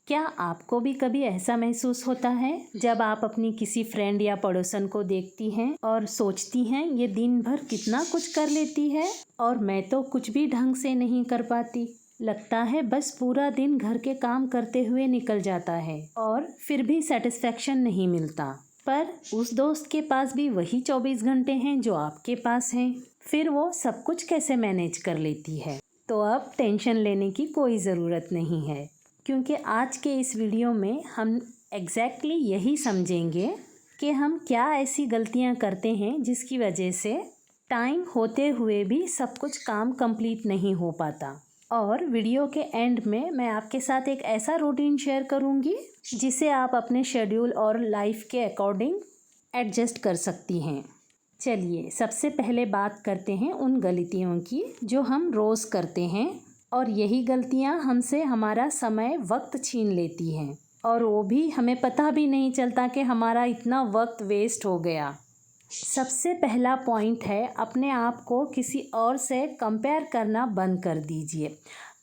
क्या आपको भी कभी ऐसा महसूस होता है जब आप अपनी किसी फ्रेंड या पड़ोसन को देखती हैं और सोचती हैं ये दिन भर कितना कुछ कर लेती है और मैं तो कुछ भी ढंग से नहीं कर पाती। लगता है बस पूरा दिन घर के काम करते हुए निकल जाता है और फिर भी सेटिस्फेक्शन नहीं मिलता। पर उस दोस्त के पास भी वही 24 घंटे हैं जो आपके पास हैं। फिर वो सब कुछ कैसे मैनेज कर लेती है? तो अब टेंशन लेने की कोई ज़रूरत नहीं है, क्योंकि आज के इस वीडियो में हम एग्जैक्टली यही समझेंगे कि हम क्या ऐसी गलतियां करते हैं जिसकी वजह से टाइम होते हुए भी सब कुछ काम कंप्लीट नहीं हो पाता। और वीडियो के एंड में मैं आपके साथ एक ऐसा रूटीन शेयर करूंगी जिसे आप अपने शेड्यूल और लाइफ के अकॉर्डिंग एडजस्ट कर सकती हैं। चलिए सबसे पहले बात करते हैं उन गलतियों की जो हम रोज़ करते हैं और यही गलतियां हमसे हमारा समय वक्त छीन लेती हैं और वो भी हमें पता भी नहीं चलता कि हमारा इतना वक्त वेस्ट हो गया। सबसे पहला पॉइंट है, अपने आप को किसी और से कंपेयर करना बंद कर दीजिए।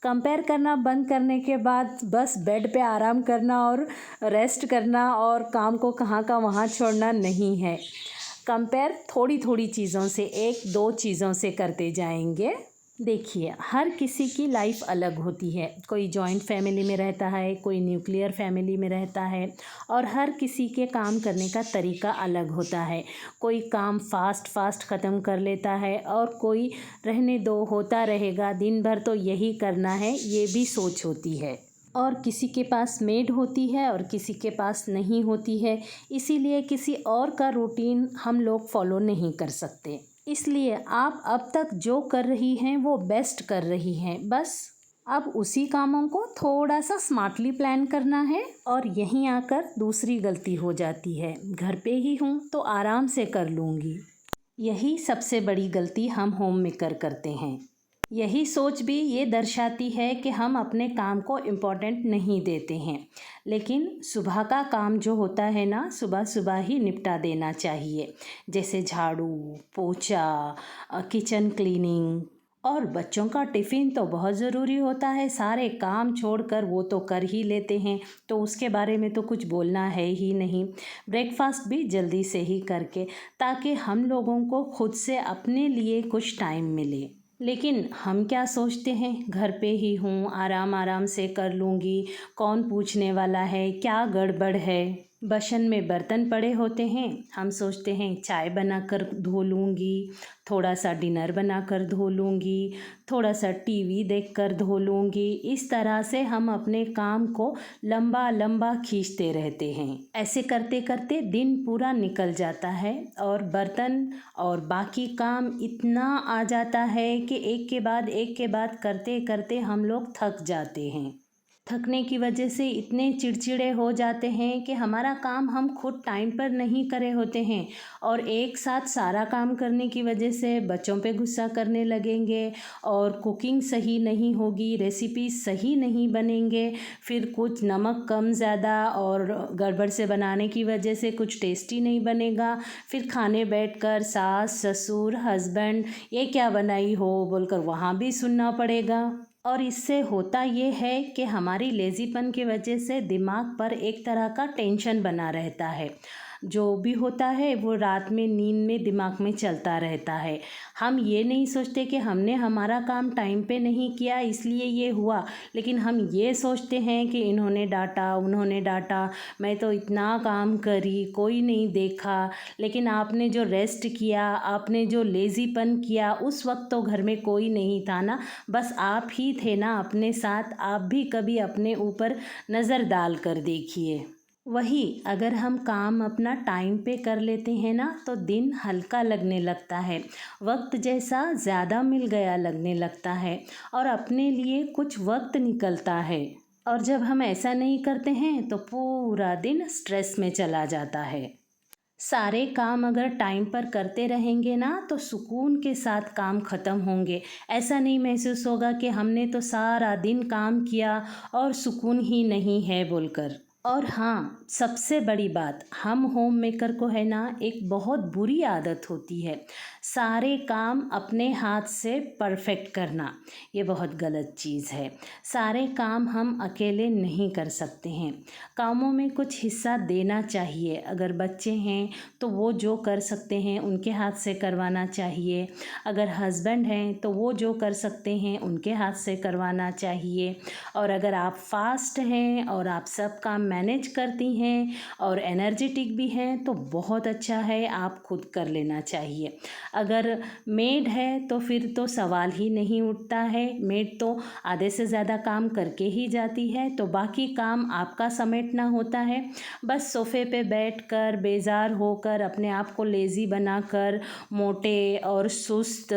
कंपेयर करना बंद करने के बाद बस बेड पे आराम करना और रेस्ट करना और काम को कहाँ का वहाँ छोड़ना नहीं है। कंपेयर थोड़ी थोड़ी चीज़ों से, एक दो चीज़ों से करते जाएंगे। देखिए हर किसी की लाइफ अलग होती है। कोई जॉइंट फैमिली में रहता है, कोई न्यूक्लियर फैमिली में रहता है और हर किसी के काम करने का तरीका अलग होता है। कोई काम फास्ट ख़त्म कर लेता है और कोई रहने दो, होता रहेगा, दिन भर तो यही करना है, ये भी सोच होती है। और किसी के पास मेड होती है और किसी के पास नहीं होती है, इसीलिए किसी और का रूटीन हम लोग फॉलो नहीं कर सकते। इसलिए आप अब तक जो कर रही हैं वो बेस्ट कर रही हैं, बस अब उसी कामों को थोड़ा सा स्मार्टली प्लान करना है। और यहीं आकर दूसरी गलती हो जाती है, घर पे ही हूँ तो आराम से कर लूँगी। यही सबसे बड़ी गलती हम होम मेकर करते हैं। यही सोच भी ये दर्शाती है कि हम अपने काम को इम्पोर्टेंट नहीं देते हैं। लेकिन सुबह का काम जो होता है ना, सुबह सुबह ही निपटा देना चाहिए, जैसे झाड़ू पोछा, किचन क्लीनिंग। और बच्चों का टिफ़िन तो बहुत ज़रूरी होता है, सारे काम छोड़कर वो तो कर ही लेते हैं, तो उसके बारे में तो कुछ बोलना है ही नहीं। ब्रेकफास्ट भी जल्दी से ही करके, ताकि हम लोगों को खुद से अपने लिए कुछ टाइम मिले। लेकिन हम क्या सोचते हैं, घर पे ही हूँ, आराम आराम से कर लूँगी, कौन पूछने वाला है, क्या गड़बड़ है। बसन में बर्तन पड़े होते हैं, हम सोचते हैं चाय बनाकर धो लूँगी, थोड़ा सा डिनर बनाकर धो लूँगी, थोड़ा सा टीवी देखकर धो लूँगी। इस तरह से हम अपने काम को लंबा लंबा खींचते रहते हैं। ऐसे करते करते दिन पूरा निकल जाता है और बर्तन और बाकी काम इतना आ जाता है कि एक के बाद करते करते हम लोग थक जाते हैं। थकने की वजह से इतने चिड़चिड़े हो जाते हैं कि हमारा काम हम खुद टाइम पर नहीं करे होते हैं और एक साथ सारा काम करने की वजह से बच्चों पे गुस्सा करने लगेंगे और कुकिंग सही नहीं होगी, रेसिपी सही नहीं बनेंगे, फिर कुछ नमक कम ज़्यादा और गड़बड़ से बनाने की वजह से कुछ टेस्टी नहीं बनेगा। फिर खाने बैठकर सास ससुर हस्बैंड ये क्या बनाई हो बोलकर वहाँ भी सुनना पड़ेगा। और इससे होता ये है कि हमारी लेज़ीपन की वजह से दिमाग पर एक तरह का टेंशन बना रहता है। जो भी होता है वो रात में नींद में दिमाग में चलता रहता है। हम ये नहीं सोचते कि हमने हमारा काम टाइम पे नहीं किया इसलिए ये हुआ, लेकिन हम ये सोचते हैं कि इन्होंने डांटा, उन्होंने डांटा, मैं तो इतना काम करी, कोई नहीं देखा। लेकिन आपने जो रेस्ट किया, आपने जो लेज़ीपन किया, उस वक्त तो घर में कोई नहीं था ना, बस आप ही थे ना अपने साथ। आप भी कभी अपने ऊपर नज़र डाल कर देखिए। वही अगर हम काम अपना टाइम पे कर लेते हैं ना तो दिन हल्का लगने लगता है, वक्त जैसा ज़्यादा मिल गया लगने लगता है और अपने लिए कुछ वक्त निकलता है। और जब हम ऐसा नहीं करते हैं तो पूरा दिन स्ट्रेस में चला जाता है। सारे काम अगर टाइम पर करते रहेंगे ना तो सुकून के साथ काम ख़त्म होंगे। ऐसा नहीं महसूस होगा कि हमने तो सारा दिन काम किया और सुकून ही नहीं है बोलकर। और हाँ, सबसे बड़ी बात, हम होम मेकर को है ना एक बहुत बुरी आदत होती है, सारे काम अपने हाथ से परफेक्ट करना। ये बहुत गलत चीज़ है। सारे काम हम अकेले नहीं कर सकते हैं। कामों में कुछ हिस्सा देना चाहिए। अगर बच्चे हैं तो वो जो कर सकते हैं उनके हाथ से करवाना चाहिए। अगर हस्बैंड हैं तो वो जो कर सकते हैं उनके हाथ से करवाना चाहिए। और अगर आप फास्ट हैं और आप सब काम मैनेज करती हैं और एनर्जेटिक भी हैं तो बहुत अच्छा है, आप खुद कर लेना चाहिए। अगर मेड है तो फिर तो सवाल ही नहीं उठता है। मेड तो आधे से ज़्यादा काम करके ही जाती है, तो बाकी काम आपका समेटना होता है। बस सोफ़े पे बैठकर बेजार होकर अपने आप को लेज़ी बनाकर मोटे और सुस्त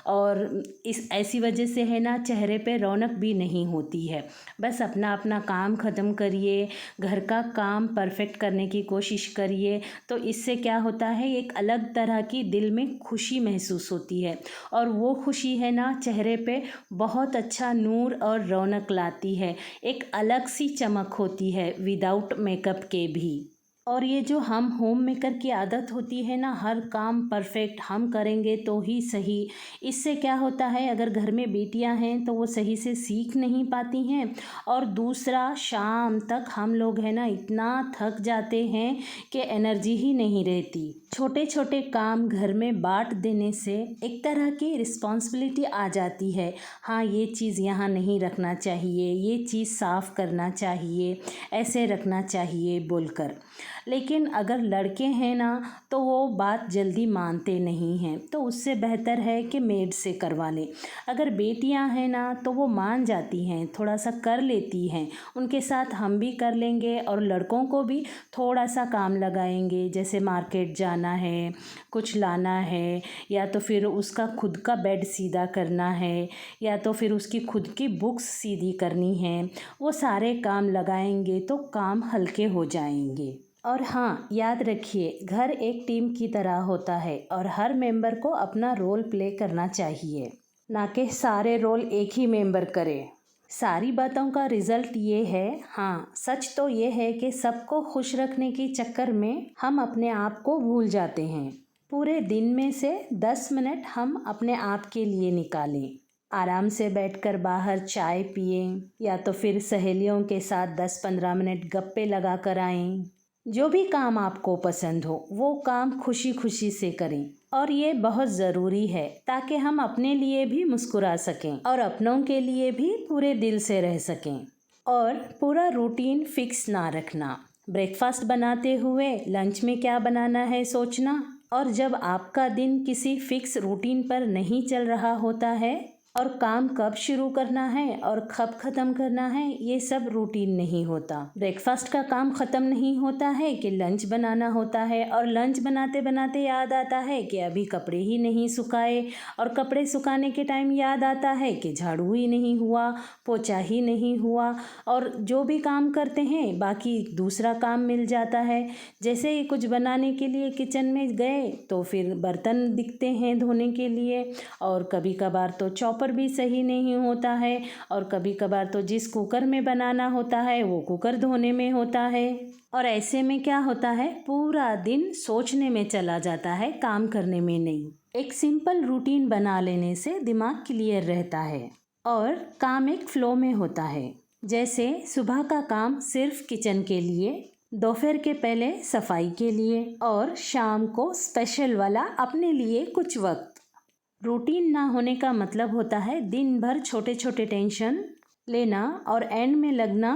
और इस ऐसी वजह से है ना चेहरे पे रौनक भी नहीं होती है। बस अपना अपना काम ख़त्म करिए, घर का काम परफेक्ट करने की कोशिश करिए, तो इससे क्या होता है एक अलग तरह की दिल में खुशी महसूस होती है। और वो खुशी है ना चेहरे पे बहुत अच्छा नूर और रौनक लाती है। एक अलग सी चमक होती है विदाउट मेकअप के भी। और ये जो हम होम मेकर की आदत होती है ना, हर काम परफेक्ट हम करेंगे तो ही सही, इससे क्या होता है अगर घर में बेटियां हैं तो वो सही से सीख नहीं पाती हैं। और दूसरा, शाम तक हम लोग है ना इतना थक जाते हैं कि एनर्जी ही नहीं रहती। छोटे छोटे काम घर में बांट देने से एक तरह की रिस्पॉन्सिबिलिटी आ जाती है। हाँ, ये चीज़ यहाँ नहीं रखना चाहिए, ये चीज़ साफ़ करना चाहिए, ऐसे रखना चाहिए बोलकर। लेकिन अगर लड़के हैं ना तो वो बात जल्दी मानते नहीं हैं, तो उससे बेहतर है कि मेड से करवा लें। अगर बेटियां हैं ना तो वो मान जाती हैं, थोड़ा सा कर लेती हैं, उनके साथ हम भी कर लेंगे और लड़कों को भी थोड़ा सा काम लगाएंगे। जैसे मार्केट जाना है, कुछ लाना है, या तो फिर उसका खुद का बेड सीधा करना है, या तो फिर उसकी खुद की बुक्स सीधी करनी है, वो सारे काम लगाएंगे तो काम हल्के हो जाएंगे। और हाँ, याद रखिए घर एक टीम की तरह होता है और हर मेंबर को अपना रोल प्ले करना चाहिए, ना कि सारे रोल एक ही मेंबर करे। सारी बातों का रिजल्ट ये है, हाँ सच तो ये है कि सबको खुश रखने के चक्कर में हम अपने आप को भूल जाते हैं। पूरे दिन में से 10 मिनट हम अपने आप के लिए निकालें। आराम से बैठकर बाहर चाय पिएं या तो फिर सहेलियों के साथ 10-15 मिनट गप्पे लगा कर आएं। जो भी काम आपको पसंद हो वो काम खुशी खुशी से करें। और ये बहुत ज़रूरी है ताकि हम अपने लिए भी मुस्कुरा सकें और अपनों के लिए भी पूरे दिल से रह सकें। और पूरा रूटीन फिक्स ना रखना। ब्रेकफास्ट बनाते हुए लंच में क्या बनाना है सोचना। और जब आपका दिन किसी फिक्स रूटीन पर नहीं चल रहा होता है और काम कब शुरू करना है और कब ख़त्म करना है, ये सब रूटीन नहीं होता। ब्रेकफास्ट का काम ख़त्म नहीं होता है कि लंच बनाना होता है, और लंच बनाते बनाते याद आता है कि अभी कपड़े ही नहीं सुखाए, और कपड़े सुखाने के टाइम याद आता है कि झाड़ू ही नहीं हुआ, पोछा ही नहीं हुआ, और जो भी काम करते हैं बाकी दूसरा काम मिल जाता है। जैसे ही कुछ बनाने के लिए किचन में गए तो फिर बर्तन दिखते हैं धोने के लिए, और कभी कभार तो चॉपर भी सही नहीं होता है, और कभी कभार तो जिस कुकर में बनाना होता है वो कुकर धोने में होता है। और ऐसे में क्या होता है पूरा दिन सोचने में चला जाता है, काम करने में नहीं। एक सिंपल रूटीन बना लेने से दिमाग क्लियर रहता है और काम एक फ्लो में होता है। जैसे सुबह का काम सिर्फ किचन के लिए, दोपहर के पहले सफाई के लिए, और शाम को स्पेशल वाला अपने लिए कुछ वक्त। रूटीन ना होने का मतलब होता है दिन भर छोटे छोटे टेंशन लेना और एंड में लगना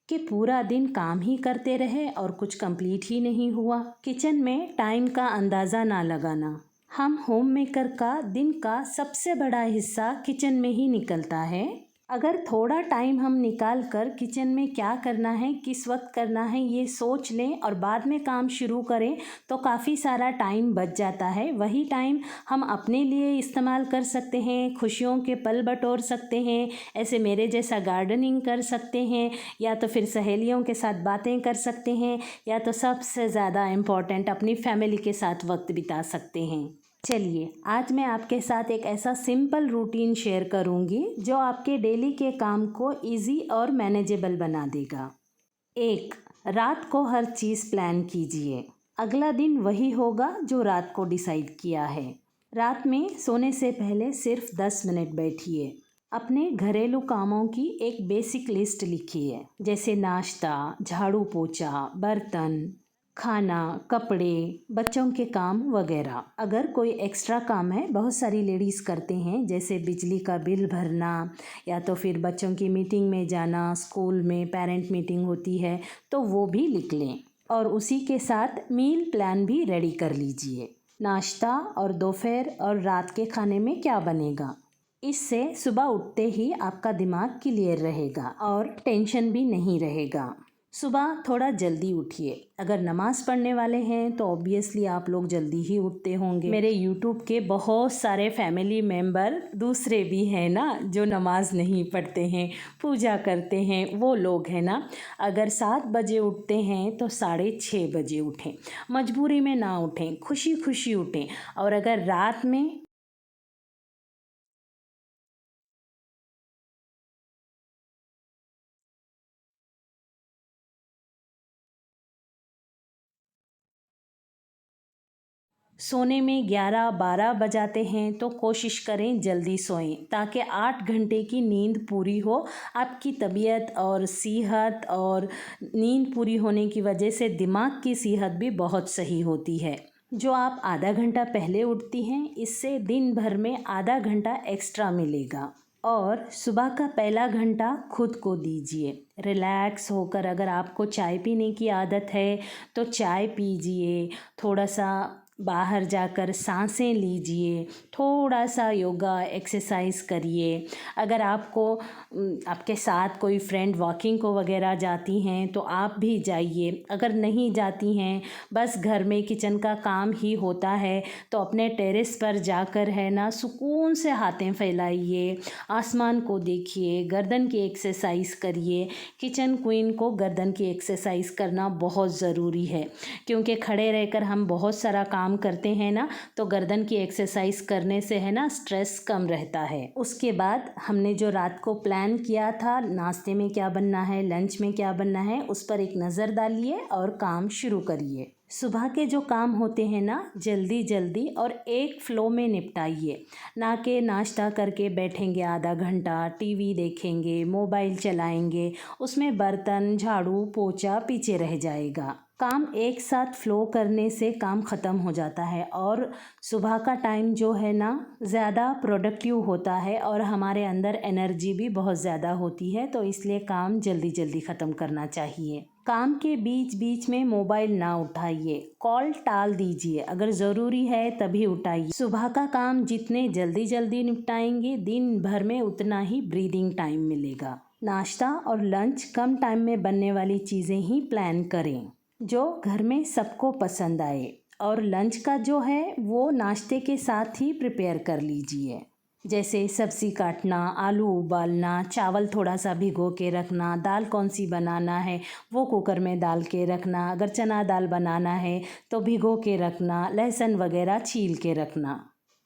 कि पूरा दिन काम ही करते रहे और कुछ कंप्लीट ही नहीं हुआ। किचन में टाइम का अंदाज़ा ना लगाना। हम होम मेकर का दिन का सबसे बड़ा हिस्सा किचन में ही निकलता है। अगर थोड़ा टाइम हम निकाल कर किचन में क्या करना है, किस वक्त करना है, ये सोच लें और बाद में काम शुरू करें तो काफ़ी सारा टाइम बच जाता है। वही टाइम हम अपने लिए इस्तेमाल कर सकते हैं, खुशियों के पल बटोर सकते हैं, ऐसे मेरे जैसा गार्डनिंग कर सकते हैं, या तो फिर सहेलियों के साथ बातें कर सकते हैं, या तो सबसे ज़्यादा इम्पॉर्टेंट अपनी फैमिली के साथ वक्त बिता सकते हैं। चलिए, आज मैं आपके साथ एक ऐसा सिंपल रूटीन शेयर करूंगी जो आपके डेली के काम को इजी और मैनेजेबल बना देगा। 1. रात को हर चीज़ प्लान कीजिए। अगला दिन वही होगा जो रात को डिसाइड किया है। रात में सोने से पहले सिर्फ 10 मिनट बैठिए। अपने घरेलू कामों की एक बेसिक लिस्ट लिखिए, जैसे नाश्ता, झाड़ू पोछा, बर्तन, खाना, कपड़े, बच्चों के काम वगैरह। अगर कोई एक्स्ट्रा काम है, बहुत सारी लेडीज़ करते हैं, जैसे बिजली का बिल भरना या तो फिर बच्चों की मीटिंग में जाना, स्कूल में पेरेंट मीटिंग होती है, तो वो भी लिख लें और उसी के साथ मील प्लान भी रेडी कर लीजिए। नाश्ता और दोपहर और रात के खाने में क्या बनेगा। इससे सुबह उठते ही आपका दिमाग क्लियर रहेगा और टेंशन भी नहीं रहेगा। सुबह थोड़ा जल्दी उठिए। अगर नमाज़ पढ़ने वाले हैं तो ऑब्वियसली आप लोग जल्दी ही उठते होंगे। मेरे यूट्यूब के बहुत सारे फैमिली मेम्बर दूसरे भी हैं ना, जो नमाज़ नहीं पढ़ते हैं, पूजा करते हैं, वो लोग हैं ना। अगर 7 बजे उठते हैं तो 6:30 बजे उठें। मजबूरी में ना उठें, खुशी खुशी उठें। और अगर रात में सोने में 11-12 बजाते हैं तो कोशिश करें जल्दी सोएं, ताकि 8 घंटे की नींद पूरी हो। आपकी तबीयत और सेहत और नींद पूरी होने की वजह से दिमाग की सेहत भी बहुत सही होती है। जो आप आधा घंटा पहले उठती हैं, इससे दिन भर में आधा घंटा एक्स्ट्रा मिलेगा। और सुबह का पहला घंटा खुद को दीजिए। रिलैक्स होकर, अगर आपको चाय पीने की आदत है तो चाय पीजिए, थोड़ा सा बाहर जाकर सांसें लीजिए, थोड़ा सा योगा एक्सरसाइज करिए। अगर आपके साथ कोई फ्रेंड वॉकिंग को वगैरह जाती हैं तो आप भी जाइए। अगर नहीं जाती हैं, बस घर में किचन का काम ही होता है, तो अपने टेरेस पर जाकर है ना सुकून से हाथें फैलाइए, आसमान को देखिए, गर्दन की एक्सरसाइज करिए। किचन क्वीन को गर्दन की एक्सरसाइज करना बहुत ज़रूरी है, क्योंकि खड़े रहकर हम बहुत सारा काम करते हैं ना, तो गर्दन की एक्सरसाइज करने से है ना स्ट्रेस कम रहता है। उसके बाद हमने जो रात को प्लान किया था, नाश्ते में क्या बनना है, लंच में क्या बनना है, उस पर एक नज़र डालिए और काम शुरू करिए। सुबह के जो काम होते हैं ना, जल्दी जल्दी और एक फ़्लो में निपटाइए। ना कि नाश्ता करके बैठेंगे आधा घंटा, टीवी देखेंगे, मोबाइल चलाएंगे, उसमें बर्तन, झाड़ू, पोछा पीछे रह जाएगा। काम एक साथ फ़्लो करने से काम ख़त्म हो जाता है और सुबह का टाइम जो है ना ज़्यादा प्रोडक्टिव होता है और हमारे अंदर एनर्जी भी बहुत ज़्यादा होती है, तो इसलिए काम जल्दी जल्दी ख़त्म करना चाहिए। काम के बीच बीच में मोबाइल ना उठाइए, कॉल टाल दीजिए। अगर ज़रूरी है तभी उठाइए। सुबह का काम जितने जल्दी जल्दी निपटाएंगे, दिन भर में उतना ही ब्रीदिंग टाइम मिलेगा। नाश्ता और लंच कम टाइम में बनने वाली चीज़ें ही प्लान करें, जो घर में सबको पसंद आए। और लंच का जो है वो नाश्ते के साथ ही प्रिपेयर कर लीजिए, जैसे सब्ज़ी काटना, आलू उबालना, चावल थोड़ा सा भिगो के रखना, दाल कौन सी बनाना है वो कुकर में डाल के रखना, अगर चना दाल बनाना है तो भिगो के रखना, लहसुन वगैरह छील के रखना।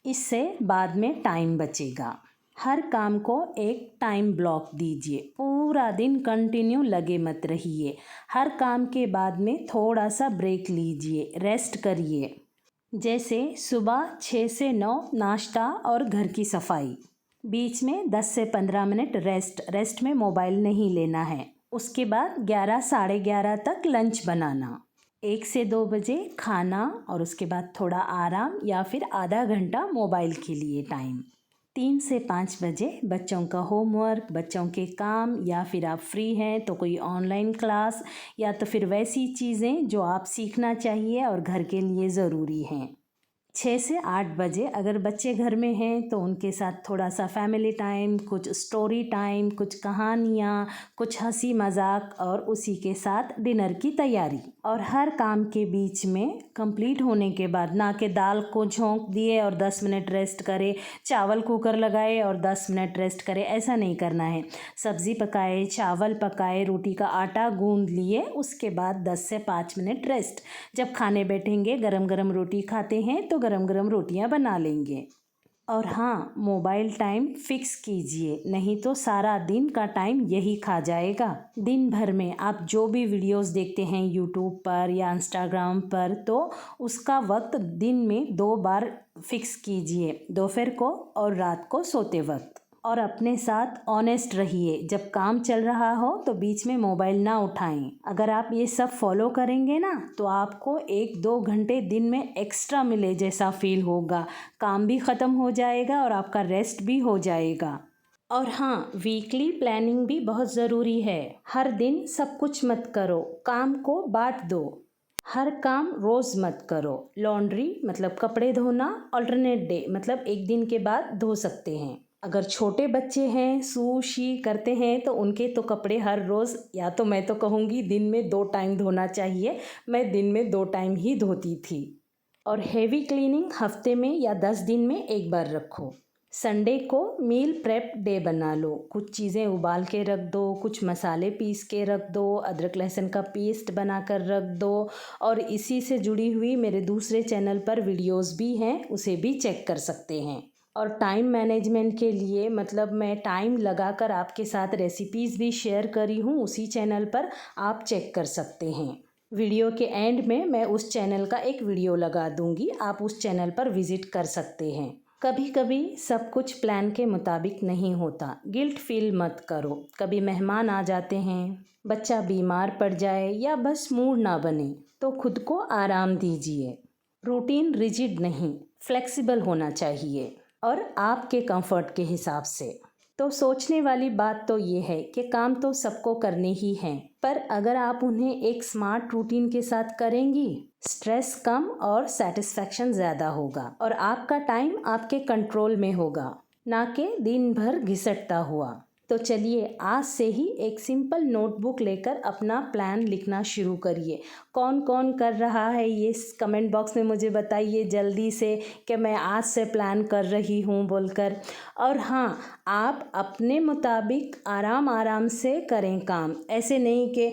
इससे बाद में टाइम बचेगा। हर काम को एक टाइम ब्लॉक दीजिए, पूरा दिन कंटिन्यू लगे मत रहिए। हर काम के बाद में थोड़ा सा ब्रेक लीजिए, रेस्ट करिए। जैसे सुबह 6 से 9 नाश्ता और घर की सफाई, बीच में 10 से 15 मिनट रेस्ट में मोबाइल नहीं लेना है। उसके बाद 11 साढ़े 11 तक लंच बनाना, 1 से 2 बजे खाना और उसके बाद थोड़ा आराम या फिर आधा घंटा मोबाइल के लिए टाइम। 3 से 5 बजे बच्चों का होमवर्क, बच्चों के काम, या फिर आप फ्री हैं तो कोई ऑनलाइन क्लास या तो फिर वैसी चीज़ें जो आप सीखना चाहिए और घर के लिए ज़रूरी हैं। 6 से 8 बजे अगर बच्चे घर में हैं तो उनके साथ थोड़ा सा फैमिली टाइम, कुछ स्टोरी टाइम, कुछ कहानियाँ, कुछ हंसी मजाक और उसी के साथ डिनर की तैयारी। और हर काम के बीच में कंप्लीट होने के बाद, ना कि दाल को झोंक दिए और 10 मिनट रेस्ट करे, चावल कुकर लगाए और 10 मिनट रेस्ट करे, ऐसा नहीं करना है। सब्ज़ी पकाए, चावल पकाए, रोटी का आटा गूंद लिए, उसके बाद 10 से 5 मिनट रेस्ट। जब खाने बैठेंगे, गरम गरम रोटी खाते हैं तो गरम गरम रोटियां बना लेंगे। और हाँ, मोबाइल टाइम फिक्स कीजिए, नहीं तो सारा दिन का टाइम यही खा जाएगा। दिन भर में आप जो भी वीडियोस देखते हैं यूट्यूब पर या इंस्टाग्राम पर, तो उसका वक्त दिन में 2 बार फिक्स कीजिए, दोपहर को और रात को सोते वक्त। और अपने साथ ऑनेस्ट रहिए, जब काम चल रहा हो तो बीच में मोबाइल ना उठाएं। अगर आप ये सब फॉलो करेंगे ना, तो आपको 1-2 घंटे दिन में एक्स्ट्रा मिले जैसा फील होगा। काम भी ख़त्म हो जाएगा और आपका रेस्ट भी हो जाएगा। और हाँ, वीकली प्लानिंग भी बहुत ज़रूरी है। हर दिन सब कुछ मत करो, काम को बांट दो। हर काम रोज़ मत करो। लॉन्ड्री मतलब कपड़े धोना अल्टरनेट डे, मतलब एक दिन के बाद धो सकते हैं। अगर छोटे बच्चे हैं, सू शी करते हैं, तो उनके तो कपड़े हर रोज़, या तो मैं तो कहूँगी दिन में 2 टाइम धोना चाहिए। मैं दिन में 2 टाइम ही धोती थी। और हेवी क्लीनिंग हफ्ते में या 10 दिन में एक बार रखो। संडे को मील प्रेप डे बना लो। कुछ चीज़ें उबाल के रख दो, कुछ मसाले पीस के रख दो, अदरक लहसुन का पेस्ट बना कर रख दो। और इसी से जुड़ी हुई मेरे दूसरे चैनल पर वीडियोस भी हैं, उसे भी चेक कर सकते हैं। और टाइम मैनेजमेंट के लिए मतलब मैं टाइम लगाकर आपके साथ रेसिपीज़ भी शेयर करी हूँ उसी चैनल पर, आप चेक कर सकते हैं। वीडियो के एंड में मैं उस चैनल का एक वीडियो लगा दूंगी, आप उस चैनल पर विज़िट कर सकते हैं। कभी कभी सब कुछ प्लान के मुताबिक नहीं होता, गिल्ट फील मत करो। कभी मेहमान आ जाते हैं, बच्चा बीमार पड़ जाए या बस मूड ना बने, तो खुद को आराम दीजिए। रूटीन रिजिड नहीं, फ्लेक्सिबल होना चाहिए और आपके कंफर्ट के हिसाब से। तो सोचने वाली बात तो ये है कि काम तो सबको करने ही हैं, पर अगर आप उन्हें एक स्मार्ट रूटीन के साथ करेंगी, स्ट्रेस कम और सेटिस्फैक्शन ज़्यादा होगा और आपका टाइम आपके कंट्रोल में होगा, ना कि दिन भर घिसटता हुआ। तो चलिए आज से ही एक सिंपल नोटबुक लेकर अपना प्लान लिखना शुरू करिए। कौन कौन कर रहा है ये कमेंट बॉक्स में मुझे बताइए जल्दी से कि मैं आज से प्लान कर रही हूँ बोलकर। और हाँ, आप अपने मुताबिक आराम आराम से करें काम, ऐसे नहीं कि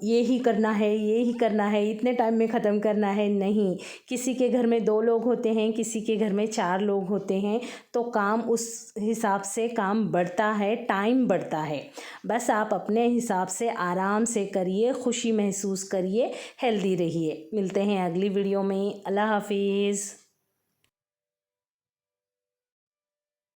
ये ही करना है, ये ही करना है, इतने टाइम में ख़त्म करना है। नहीं, किसी के घर में 2 लोग होते हैं, किसी के घर में 4 लोग होते हैं, तो काम उस हिसाब से काम बढ़ता है, टाइम बढ़ता है। बस आप अपने हिसाब से आराम से करिए, खुशी महसूस करिए, हेल्दी रहिए। मिलते हैं अगली वीडियो में। अल्लाह हाफिज़।